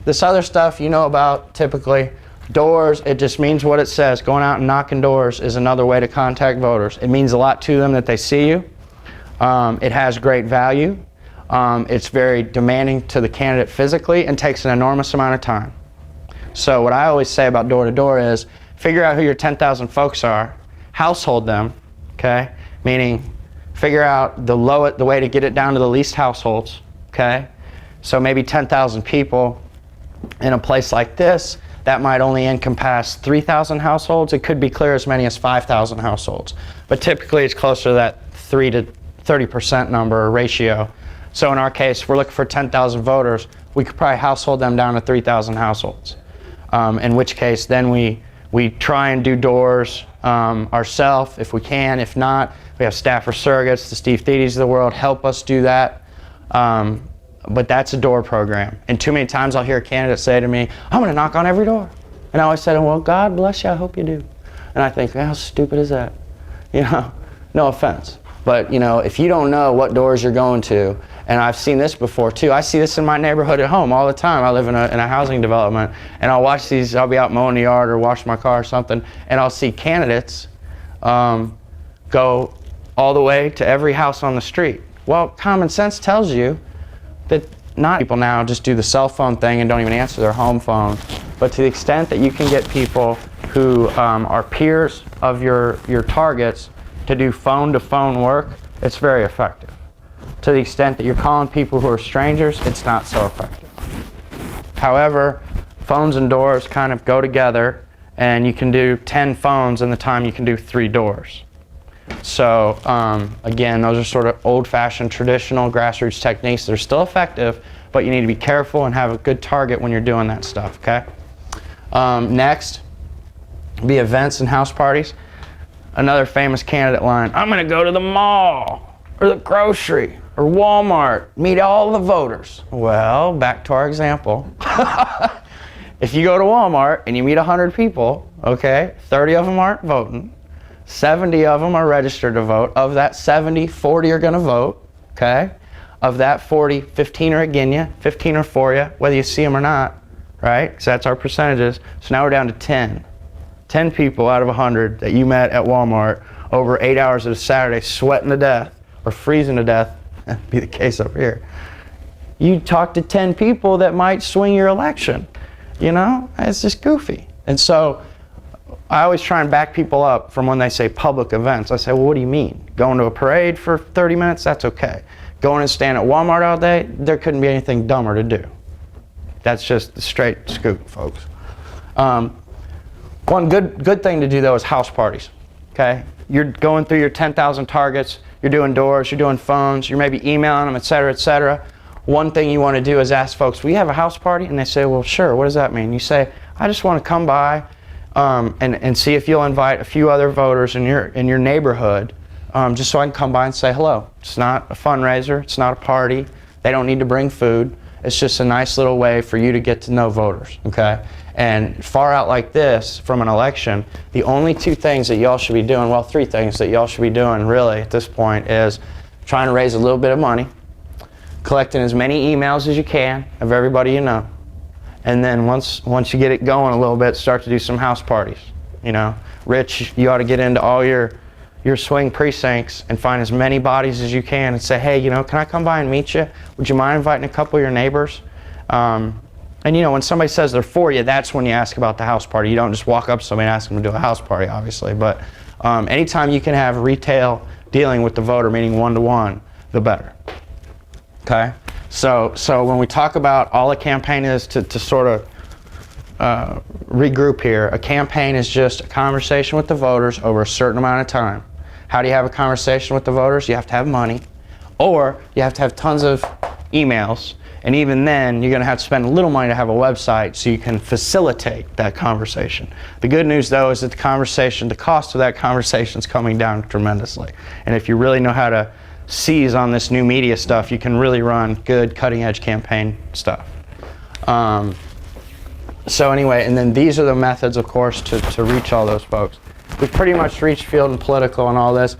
This other stuff you know about typically. Doors, it just means what it says. Going out and knocking doors is another way to contact voters. It means a lot to them that they see you. It has great value. It's very demanding to the candidate physically and takes an enormous amount of time. So what I always say about door-to-door is figure out who your 10,000 folks are, household them, okay? Meaning figure out the way to get it down to the least households, okay? So maybe 10,000 people in a place like this, that might only encompass 3,000 households. It could be clear as many as 5,000 households. But typically it's closer to that 3 to 30% number or ratio. So in our case, if we're looking for 10,000 voters, we could probably household them down to 3,000 households. In which case then we try and do doors ourselves if we can. If not, we have staffer surrogates, the Steve Thedes of the world, help us do that. But that's a door program. And too many times I'll hear a candidate say to me, I'm going to knock on every door. And I always say, well, God bless you, I hope you do. And I think, how stupid is that? You know, no offense. But, you know, if you don't know what doors you're going to, and I've seen this before too. I see this in my neighborhood at home all the time. I live in a housing development, and I'll watch these, I'll be out mowing the yard or wash my car or something, and I'll see candidates go all the way to every house on the street. Well, common sense tells you that not people now just do the cell phone thing and don't even answer their home phone. But to the extent that you can get people who are peers of your targets to do phone-to-phone work, it's very effective. To the extent that you're calling people who are strangers, it's not so effective. However, phones and doors kind of go together, and you can do 10 phones in the time you can do 3 doors. So again, those are sort of old-fashioned, traditional grassroots techniques. They're still effective, but you need to be careful and have a good target when you're doing that stuff, okay? Next, be events and house parties. Another famous candidate line, I'm going to go to the mall, or the grocery, or Walmart, meet all the voters. Well, back to our example. If you go to Walmart and you meet 100 people, okay, 30 of them aren't voting, 70 of them are registered to vote. Of that 70, 40 are going to vote, okay? Of that 40, 15 are against you, 15 are for you, whether you see them or not, right? Because that's our percentages. So now we're down to 10. 10 people out of 100 that you met at Walmart over 8 hours of a Saturday sweating to death or freezing to death, that'd be the case up here. You talk to 10 people that might swing your election. You know, it's just goofy. And so I always try and back people up from when they say public events. I say, well, what do you mean? Going to a parade for 30 minutes? That's okay. Going and stand at Walmart all day? There couldn't be anything dumber to do. That's just the straight scoop, folks. One good thing to do, though, is house parties, okay? You're going through your 10,000 targets, you're doing doors, you're doing phones, you're maybe emailing them, et cetera, et cetera. One thing you want to do is ask folks, will you have a house party? And they say, well, sure, what does that mean? You say, I just want to come by and see if you'll invite a few other voters in your neighborhood, just so I can come by and say hello. It's not a fundraiser, it's not a party, they don't need to bring food. It's just a nice little way for you to get to know voters, okay? And far out like this from an election, the only 2 things that y'all should be doing, well, 3 things that y'all should be doing really at this point is trying to raise a little bit of money, collecting as many emails as you can of everybody you know, and then once you get it going a little bit, start to do some house parties. You know, Rich, you ought to get into all your swing precincts and find as many bodies as you can and say, hey, you know, can I come by and meet you? Would you mind inviting a couple of your neighbors? And you know, when somebody says they're for you, that's when you ask about the house party. You don't just walk up to somebody and ask them to do a house party, obviously. But anytime you can have retail dealing with the voter, meaning one-to-one, the better. Okay? So when we talk about all a campaign is to sort of regroup here, a campaign is just a conversation with the voters over a certain amount of time. How do you have a conversation with the voters? You have to have money, or you have to have tons of emails. And even then, you're going to have to spend a little money to have a website so you can facilitate that conversation. The good news, though, is that the cost of that conversation is coming down tremendously. And if you really know how to seize on this new media stuff, you can really run good cutting-edge campaign stuff. So anyway, and then these are the methods, of course, to reach all those folks. We've pretty much reached field and political and all this.